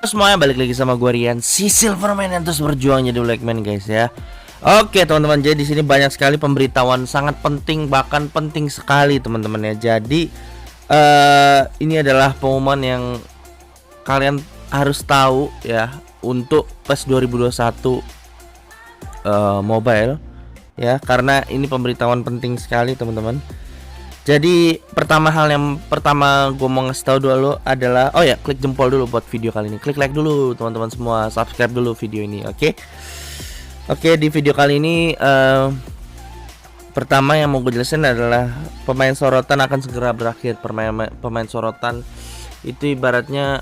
Semuanya balik lagi sama gue Rian, si Silverman yang terus berjuang jadi Blackman guys ya. Oke teman-teman, jadi di sini banyak sekali pemberitahuan sangat penting, bahkan penting sekali teman-teman ya. Jadi ini adalah pengumuman yang kalian harus tahu ya untuk PES 2021 mobile ya, karena ini pemberitahuan penting sekali teman-teman. Jadi hal yang pertama gue mau ngasih tahu dulu adalah klik jempol dulu buat video kali ini. Klik like dulu teman-teman semua, subscribe dulu video ini, oke? Oke, di video kali ini pertama yang mau gue jelasin adalah pemain sorotan akan segera berakhir. Pemain sorotan itu ibaratnya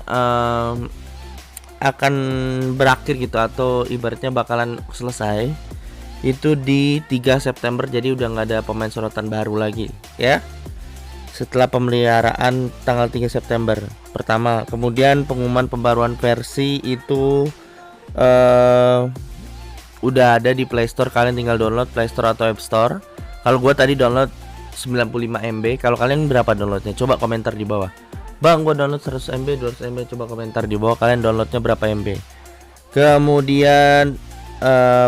akan berakhir gitu, atau ibaratnya bakalan selesai itu di 3 September. Jadi udah nggak ada pemain sorotan baru lagi ya, setelah pemeliharaan tanggal 3 September pertama. Kemudian pengumuman pembaruan versi itu udah ada di Play Store. Kalian tinggal download Play Store atau App Store. Kalau gua tadi download 95 MB. Kalau kalian berapa downloadnya? Coba komentar di bawah. Bang, gua download 100 MB, 200 MB. Coba komentar di bawah kalian downloadnya berapa MB. Kemudian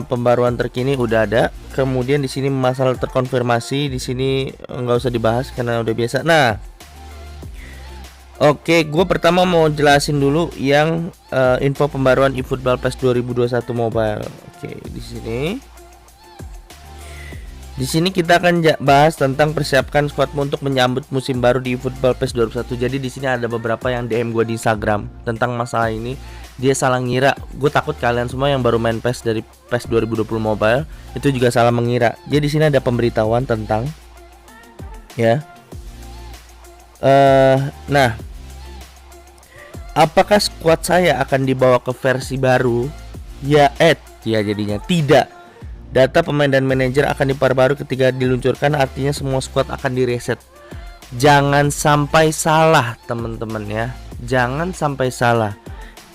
pembaruan terkini udah ada. Kemudian di sini masalah terkonfirmasi, di sini nggak usah dibahas karena udah biasa. Nah, oke, gue pertama mau jelasin dulu yang info pembaruan eFootball PES 2021 mobile. Oke, di sini kita akan bahas tentang persiapkan squadmu untuk menyambut musim baru di eFootball PES 2021. Jadi di sini ada beberapa yang DM gue di Instagram tentang masalah ini. Dia salah ngira. Gue takut kalian semua yang baru main PES dari PES 2020 mobile itu juga salah mengira. Jadi di sini ada pemberitahuan tentang ya. Nah, apakah squad saya akan dibawa ke versi baru? Ya, jadinya tidak. Data pemain dan manajer akan diperbarui ketika diluncurkan, artinya semua squad akan direset. Jangan sampai salah teman-teman ya. Jangan sampai salah.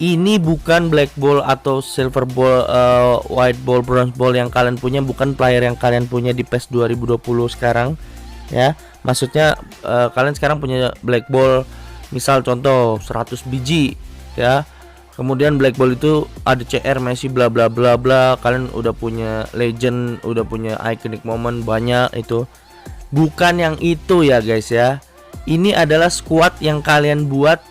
Ini bukan black ball atau silver ball, white ball, bronze ball yang kalian punya, bukan player yang kalian punya di PES 2020 sekarang ya. Maksudnya kalian sekarang punya black ball, misal contoh 100 biji ya. Kemudian black ball itu ada CR, Messi, bla bla bla bla. Kalian udah punya legend, udah punya iconic moment banyak itu. Bukan yang itu ya guys ya. Ini adalah squad yang kalian buat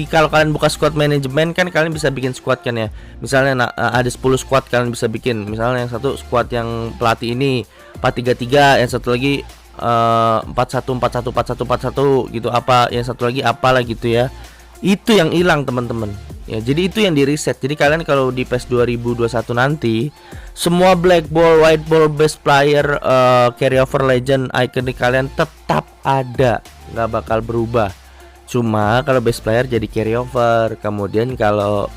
kalau kalian buka squad manajemen kan kalian bisa bikin squad kan ya. Misalnya ada 10 squad kalian bisa bikin. Misalnya yang satu squad yang pelatih ini 4-3-3, yang satu lagi 4-1-4-1 gitu, apa yang satu lagi apalah gitu ya. Itu yang hilang teman-teman ya. Jadi itu yang di reset. Jadi kalian kalau di PES 2021 nanti semua black ball, white ball, best player, carry over, legend, iconic kalian tetap ada, nggak bakal berubah. Cuma kalau best player jadi carry over. Kemudian kalau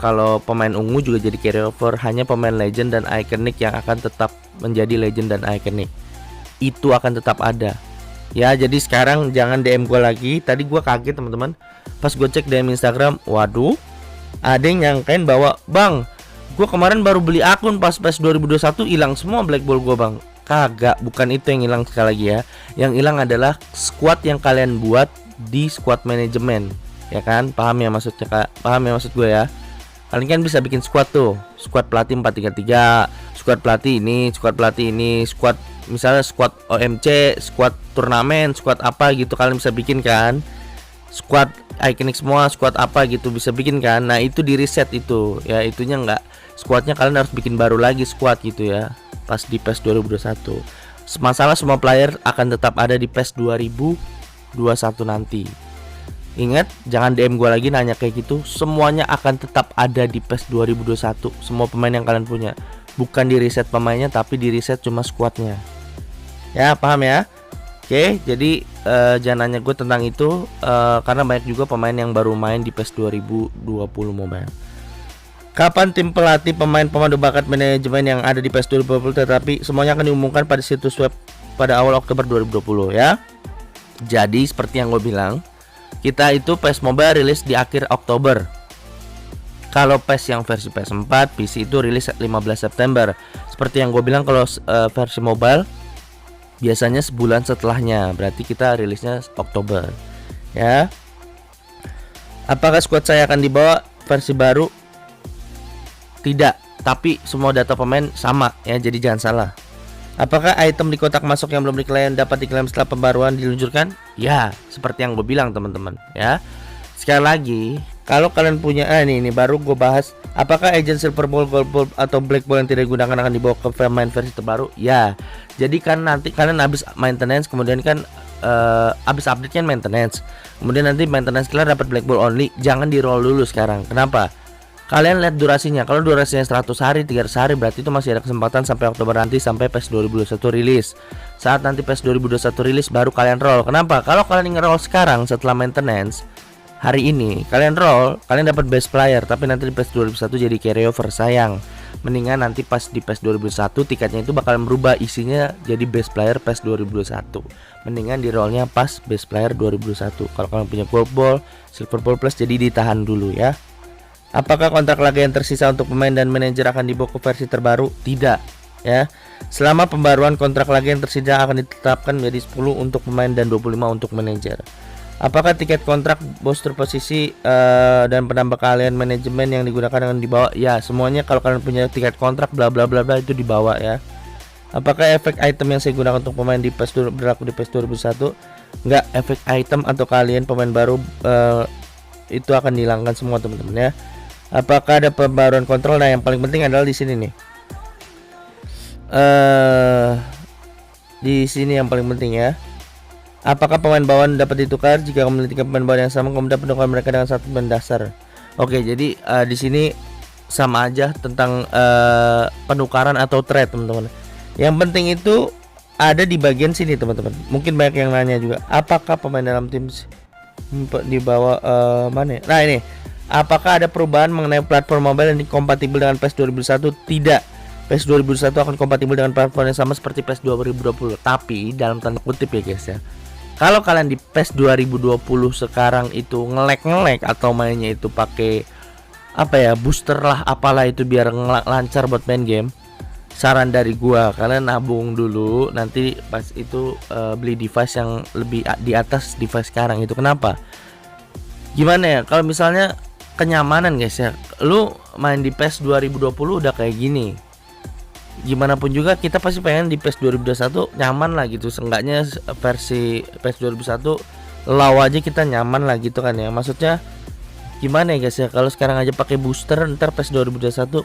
kalau pemain ungu juga jadi carry over. Hanya pemain legend dan iconic yang akan tetap menjadi legend dan iconic. Itu akan tetap ada. Ya, jadi sekarang jangan DM gue lagi. Tadi gue kaget teman-teman, pas gue cek DM Instagram, waduh, ada yang nyangkain bahwa bang, gue kemarin baru beli akun pas PES 2021 hilang semua black ball gue bang. Kagak, bukan itu yang hilang sekali lagi ya. Yang hilang adalah squad yang kalian buat di squad manajemen, ya kan? Paham ya maksudnya kak? Paham ya maksud gue ya? Kalian kan bisa bikin squad tuh, squad pelatih 4-3-3, squad pelatih ini, squad misalnya squad OMC, squad turnamen, squad apa gitu kalian bisa bikin kan. Squad iconic semua, squad apa gitu bisa bikin kan. Nah, itu di reset itu. Ya, itunya enggak. Squadnya kalian harus bikin baru lagi squad gitu ya. Pas di PES 2021. Masalah semua player akan tetap ada di PES 2021 nanti. Ingat, jangan DM gue lagi nanya kayak gitu. Semuanya akan tetap ada di PES 2021. Semua pemain yang kalian punya. Bukan di reset pemainnya, tapi di reset cuma squadnya. Ya, paham ya? Oke, jadi jangan nanya gue tentang itu, karena banyak juga pemain yang baru main di PES 2020 mobile. Kapan tim pelatih, pemain, pemandu bakat, manajemen yang ada di PES 2020, tetapi semuanya akan diumumkan pada situs web pada awal Oktober 2020 ya. Jadi seperti yang gue bilang, kita itu PES Mobile rilis di akhir Oktober. Kalau PES yang versi PS4, PC itu rilis 15 September. Seperti yang gue bilang, kalau versi mobile biasanya sebulan setelahnya, berarti kita rilisnya Oktober ya. Apakah squad saya akan dibawa versi baru? Tidak, tapi semua data pemain sama ya, jadi jangan salah. Apakah item di kotak masuk yang belum diklaim dapat diklaim setelah pembaruan diluncurkan? Ya, seperti yang gue bilang teman-teman ya. Sekali lagi, kalau kalian punya ini baru gue bahas, apakah agent silver ball, gold ball atau black ball yang tidak digunakan akan dibawa ke main versi terbaru? Ya. Jadi kan nanti kalian habis maintenance, kemudian kan habis update kan maintenance. Kemudian nanti maintenance kalian dapat black ball only, jangan di roll dulu sekarang. Kenapa? Kalian lihat durasinya. Kalau durasinya 100 hari, 300 hari, berarti itu masih ada kesempatan sampai Oktober nanti, sampai PES 2021 rilis. Saat nanti PES 2021 rilis baru kalian roll. Kenapa? Kalau kalian nge-roll sekarang setelah maintenance hari ini, kalian roll, kalian dapat best player, tapi nanti di PES 2021 jadi carryover. Sayang. Mendingan nanti pas di PES 2021 tiketnya itu bakalan berubah, isinya jadi best player PES 2021. Mendingan di rollnya pas best player 2021. Kalau kalian punya gold ball, silver ball plus, jadi ditahan dulu ya. Apakah kontrak laga yang tersisa untuk pemain dan manajer akan dibawa ke versi terbaru? Tidak ya. Selama pembaruan kontrak laga yang tersisa akan ditetapkan menjadi 10 untuk pemain dan 25 untuk manajer. Apakah tiket kontrak, booster posisi dan penambah kalian manajemen yang digunakan akan dibawa? Ya, semuanya kalau kalian punya tiket kontrak bla bla bla bla itu dibawa ya. Apakah efek item yang saya gunakan untuk pemain di PES berlaku di PES 2001? Enggak, efek item atau kalian pemain baru itu akan dihilangkan semua teman-teman ya. Apakah ada pembaruan kontrol? Nah, yang paling penting adalah di sini nih. Di sini yang paling penting ya. Apakah pemain bawaan dapat ditukar jika memiliki pemain bawaan yang sama kemudian penukar mereka dengan satu pemain dasar? Oke, jadi di sini sama aja tentang penukaran atau trade teman-teman. Yang penting itu ada di bagian sini teman-teman. Mungkin banyak yang nanya juga, apakah pemain dalam tim dibawa mana? Nah ini, apakah ada perubahan mengenai platform mobile yang kompatibel dengan PES 2001? Tidak. PES 2001 akan kompatibel dengan platform yang sama seperti PES 2020. Tapi dalam tanda kutip ya guys ya, kalau kalian di PES 2020 sekarang itu nge-lag atau mainnya itu pakai apa ya, booster lah apalah itu biar lancar buat main game, saran dari gua kalian nabung dulu, nanti pas itu beli device yang lebih di atas device sekarang itu. Kenapa? Gimana ya, kalau misalnya kenyamanan guys ya, lu main di PES 2020 udah kayak gini, gimana pun juga kita pasti pengen di PES 2021 nyaman lah gitu. Seenggaknya versi PES 2001 law aja kita nyaman lah gitu kan ya. Maksudnya gimana ya guys ya, kalau sekarang aja pakai booster, ntar PES 2021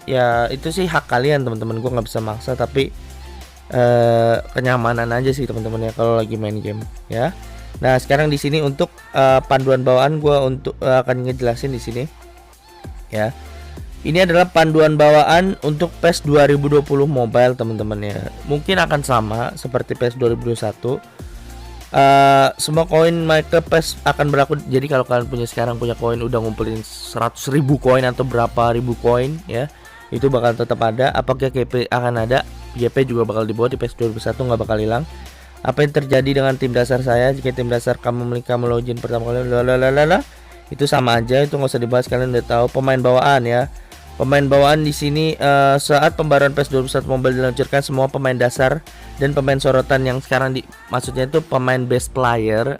ya itu sih hak kalian teman-teman, gua nggak bisa maksa, tapi kenyamanan aja sih teman-teman ya kalau lagi main game ya. Nah sekarang di sini untuk panduan bawaan gua untuk akan ngejelasin di sini ya. Ini adalah panduan bawaan untuk PES 2020 mobile teman-teman ya. Mungkin akan sama seperti PES 2021. Semua koin mereka PES akan berlaku. Jadi kalau kalian punya sekarang punya koin udah ngumpulin 100.000 koin atau berapa ribu koin ya, itu bakal tetap ada. Apakah GP akan ada? GP juga bakal dibawa di PES 2021, nggak bakal hilang. Apa yang terjadi dengan tim dasar saya jika tim dasar kamu login pertama kali? Itu sama aja, itu nggak usah dibahas, kalian udah tahu. Pemain bawaan ya. Pemain bawaan di sini saat pembaruan PES 2021 Mobile diluncurkan, semua pemain dasar dan pemain sorotan yang sekarang maksudnya itu pemain best player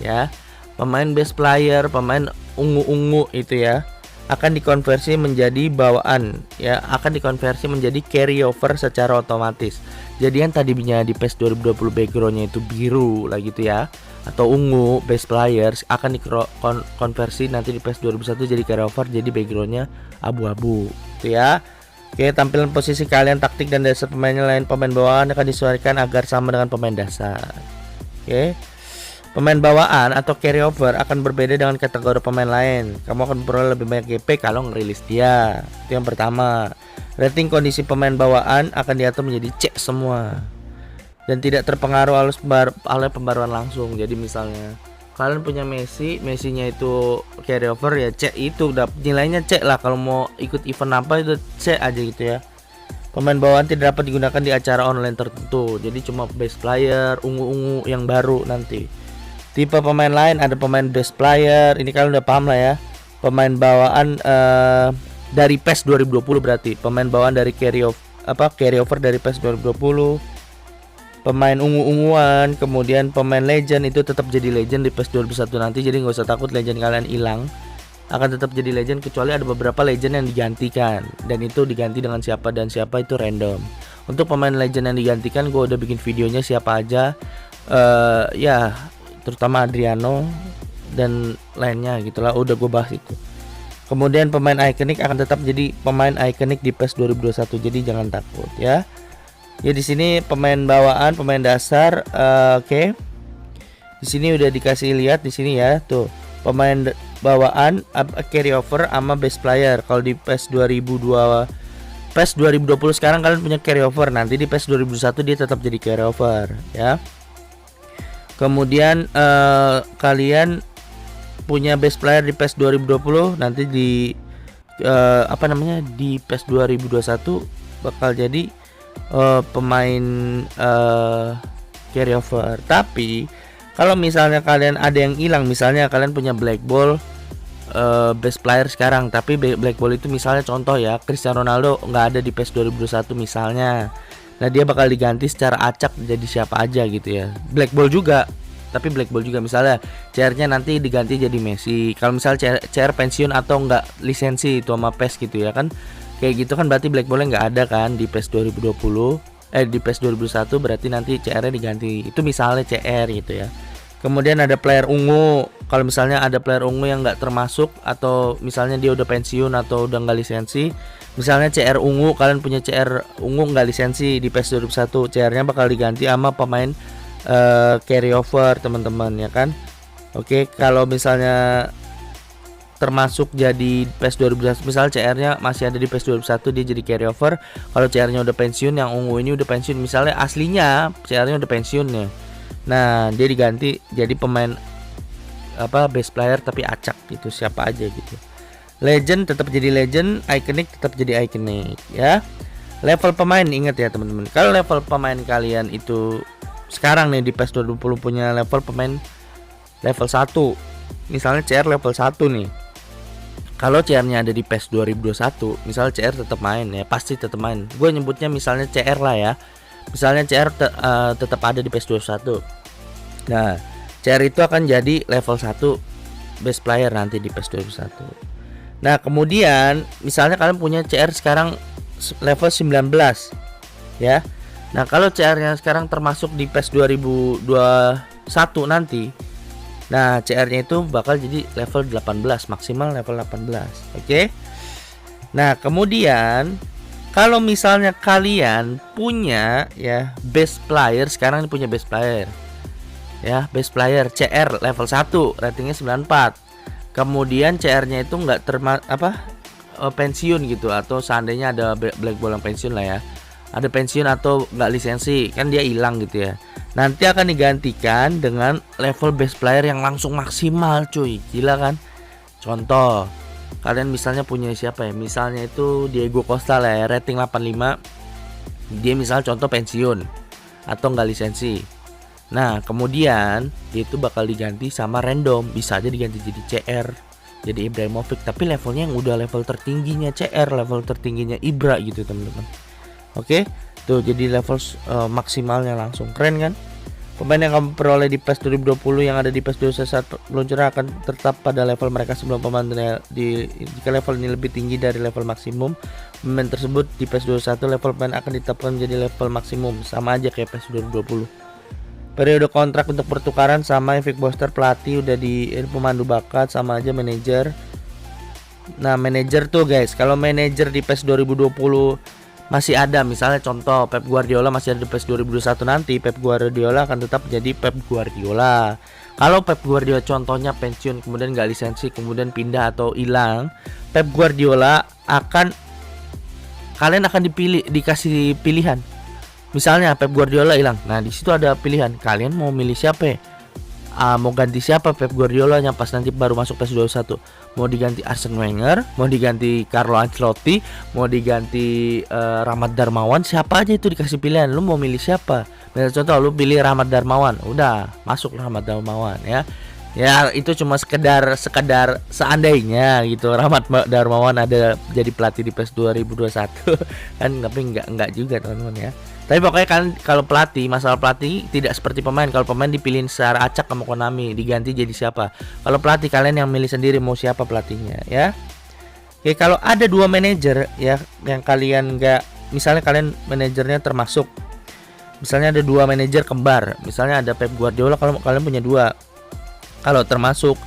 ya. Pemain best player, pemain ungu-ungu itu ya, akan dikonversi menjadi bawaan ya, akan dikonversi menjadi carryover secara otomatis. Jadi yang tadinya di PES 2020 backgroundnya itu biru lah gitu ya, atau ungu best players, akan dikonversi nanti di PES 2001 jadi carryover, jadi backgroundnya abu-abu itu ya. Oke, tampilan posisi kalian, taktik dan dasar pemainnya lain pemain bawaan akan disesuaikan agar sama dengan pemain dasar. Oke, pemain bawaan atau carryover akan berbeda dengan kategori pemain lain. Kamu akan memperoleh lebih banyak GP kalau ngerilis dia. Itu yang pertama. Rating kondisi pemain bawaan akan diatur menjadi C semua dan tidak terpengaruh oleh pembaruan langsung. Jadi misalnya kalian punya Messi-nya itu carryover ya C, itu udah nilainya C lah. Kalau mau ikut event apa itu C aja gitu ya. Pemain bawaan tidak dapat digunakan di acara online tertentu. Jadi cuma best player ungu-ungu yang baru nanti. Tipe pemain lain, ada pemain best player. Ini kalian udah paham lah ya. Pemain bawaan dari PES 2020 berarti. Pemain bawaan dari carryover dari PES 2020. pemain ungu-unguan, kemudian pemain legend itu tetap jadi legend di PES 2001 nanti. Jadi nggak usah takut legend kalian hilang, akan tetap jadi legend kecuali ada beberapa legend yang digantikan, dan itu diganti dengan siapa dan siapa itu random. Untuk pemain legend yang digantikan gue udah bikin videonya siapa aja, ya terutama Adriano dan lainnya gitulah, udah gue bahas itu. Kemudian pemain ikonik akan tetap jadi pemain ikonik di PES 2021, jadi jangan takut ya. Ya di sini pemain bawaan, pemain dasar, oke. Di sini udah dikasih lihat di sini ya, tuh pemain bawaan, carry over sama best player. Kalau di PES 2020 sekarang kalian punya carry over, nanti di PES 2021 dia tetap jadi carry over ya. Kemudian kalian punya best player di PES 2020, nanti di di PES 2021 bakal jadi pemain carry over. Tapi kalau misalnya kalian ada yang hilang, misalnya kalian punya black ball best player sekarang, tapi black ball itu misalnya contoh ya Cristiano Ronaldo nggak ada di PES 2021 misalnya, nah dia bakal diganti secara acak jadi siapa aja gitu ya. Black ball juga, tapi black ball juga misalnya CR-nya nanti diganti jadi Messi. Kalau misalnya CR pensiun atau nggak lisensi itu sama PES gitu ya kan, kayak gitu kan berarti black ball-nya nggak ada kan di PES 2020, di PES 2021 berarti nanti CR-nya diganti. Itu misalnya CR gitu ya. Kemudian ada player ungu. Kalau misalnya ada player ungu yang nggak termasuk, atau misalnya dia udah pensiun atau udah nggak lisensi, misalnya CR ungu, kalian punya CR ungu nggak lisensi di PES 2021, CR-nya bakal diganti sama pemain carry over teman-teman ya kan. Oke, kalau misalnya termasuk jadi PES 2021, misal CR-nya masih ada di PES 2021 dia jadi carry over. Kalau CR-nya udah pensiun, yang ungu ini udah pensiun, misalnya aslinya CR-nya udah pensiun ya, nah dia diganti jadi pemain best player tapi acak gitu, siapa aja gitu. Legend tetap jadi legend, ikonik tetap jadi ikonik ya. Level pemain ingat ya teman-teman, kalau level pemain kalian itu sekarang nih di PES 2020 punya level pemain level 1, misalnya CR level 1 nih. Kalau CR-nya ada di PES 2021, misalnya CR tetap main ya, pasti tetap main. Gue nyebutnya misalnya CR lah ya. Misalnya CR tetap ada di PES 21. Nah, CR itu akan jadi level 1 best player nanti di PES 2021. Nah, kemudian misalnya kalian punya CR sekarang level 19 ya. Nah, kalau CR-nya sekarang termasuk di PES 2021 nanti, nah CR-nya itu bakal jadi level 18, maksimal level 18. Oke. Nah, kemudian kalau misalnya kalian punya ya best player, sekarang punya best player ya, best player CR level 1, ratingnya 94. Kemudian CR-nya itu nggak pensiun gitu, atau seandainya ada black ball yang pensiun lah ya, ada pensiun atau nggak lisensi, kan dia hilang gitu ya. Nanti akan digantikan dengan level best player yang langsung maksimal cuy, gila kan. Contoh, kalian misalnya punya siapa ya, misalnya itu Diego Costa lah ya, rating 85, dia misal contoh pensiun atau nggak lisensi. Nah kemudian dia itu bakal diganti sama random, bisa aja diganti jadi CR, jadi Ibrahimovic, tapi levelnya yang udah level tertingginya CR, level tertingginya Ibra gitu teman-teman. Oke, tuh jadi level maksimalnya langsung, keren kan. Pemain yang kamu peroleh di PES 2020 yang ada di PES 2021 saat peluncuran akan tetap pada level mereka sebelum pemain jika level ini lebih tinggi dari level maksimum pemain tersebut di PES 2021, level pemain akan ditetapkan menjadi level maksimum, sama aja kayak PES 2020. Periode kontrak untuk pertukaran sama, efek booster pelatih udah di pemandu bakat sama aja, manajer. Nah manajer tuh guys, kalau manajer di PES 2020 masih ada, misalnya contoh Pep Guardiola masih ada di PES 2021, nanti Pep Guardiola akan tetap jadi Pep Guardiola. Kalau Pep Guardiola contohnya pensiun, kemudian nggak lisensi, kemudian pindah atau hilang, Pep Guardiola kalian akan dikasih pilihan. Misalnya Pep Guardiola hilang, nah di situ ada pilihan, kalian mau milih siapa ya? Mau ganti siapa Pep Guardiola nya pas nanti baru masuk PES 21? Mau diganti Arsene Wenger, mau diganti Carlo Ancelotti, mau diganti Rahmat Darmawan, siapa aja itu dikasih pilihan. Lu mau milih siapa? Misalnya contoh lu pilih Rahmat Darmawan, udah masuk Rahmat Darmawan ya. Ya itu cuma sekedar seandainya gitu Rahmat Darmawan ada jadi pelatih di PES 2021 kan, tapi enggak juga teman-teman ya. Tapi pokoknya kan kalau pelatih, masalah pelatih tidak seperti pemain. Kalau pemain dipilihin secara acak sama Konami, diganti jadi siapa. Kalau pelatih kalian yang milih sendiri mau siapa pelatihnya ya. Oke, kalau ada dua manajer ya yang kalian nggak, misalnya kalian manajernya termasuk, misalnya ada dua manajer kembar, misalnya ada Pep Guardiola, kalau kalian punya dua, kalau termasuk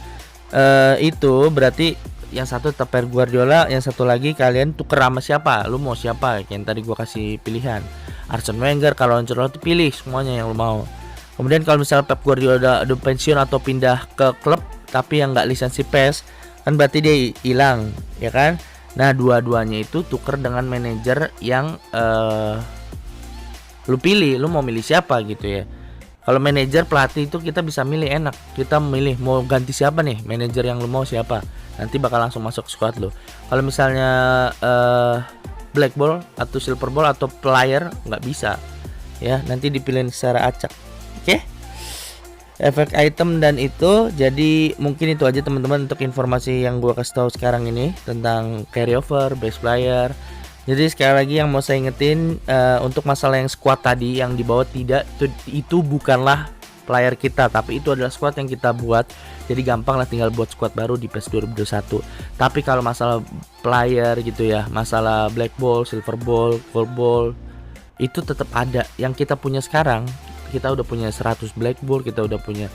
itu berarti yang satu tetap Pep Guardiola, yang satu lagi kalian tuker sama siapa, lu mau siapa, yang tadi gua kasih pilihan Arsene Wenger, kalau Ancelotti pilih semuanya yang lu mau. Kemudian kalau misalnya Pep Guardiola udah pensiun atau pindah ke klub tapi yang nggak lisensi PES, kan berarti dia hilang ya kan. Nah dua-duanya itu tuker dengan manajer yang lu pilih, lu mau milih siapa gitu ya. Kalau manajer pelatih itu kita bisa milih, enak, kita milih mau ganti siapa nih, manajer yang lu mau siapa, nanti bakal langsung masuk squad lu. Kalau misalnya black ball atau silver ball atau player nggak bisa ya, nanti dipilih secara acak. Oke, efek item dan itu. Jadi mungkin itu aja teman-teman untuk informasi yang gua kasih tahu sekarang ini tentang carryover, best player. Jadi sekali lagi yang mau saya ingetin, untuk masalah yang squad tadi yang dibawa, tidak, itu bukanlah player kita, tapi itu adalah squad yang kita buat. Jadi gampang lah tinggal buat squad baru di PES 2021. Tapi kalau masalah player gitu ya, masalah black ball, silver ball, gold ball, itu tetap ada. Yang kita punya sekarang, kita udah punya 100 black ball, kita udah punya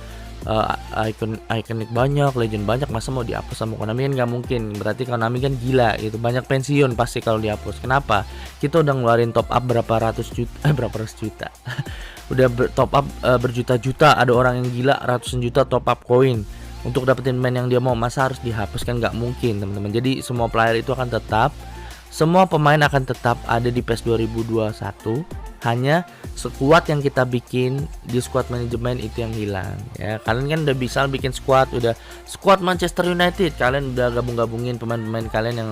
ikonik banyak, legend banyak, masa mau dihapus sama Konami? Kan nggak mungkin. Berarti Konami kan gila itu, banyak pensiun pasti kalau dihapus. Kenapa? Kita udah ngeluarin top up berapa ratus juta udah top up berjuta-juta. Ada orang yang gila ratusan juta top up koin untuk dapetin main yang dia mau, masa harus dihapus? Kan nggak mungkin teman-teman. Jadi semua player itu akan tetap, semua pemain akan tetap ada di PES 2021. Hanya squad yang kita bikin di squad manajemen itu yang hilang ya. Kalian kan udah bisa bikin squad, udah squad Manchester United, kalian udah gabung-gabungin pemain-pemain kalian yang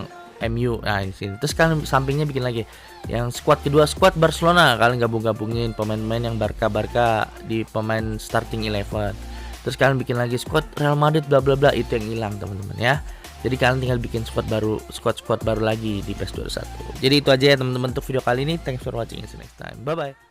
MU. Nah, di sini. Terus kalian sampingnya bikin lagi yang squad kedua, squad Barcelona, kalian gabung-gabungin pemain-pemain yang Barca di pemain starting 11. Terus kalian bikin lagi squad Real Madrid bla bla bla, itu yang hilang teman-teman ya. Jadi kalian tinggal bikin squad baru lagi di PES 21. Jadi itu aja ya teman-teman untuk video kali ini. Thanks for watching. See you next time. Bye bye.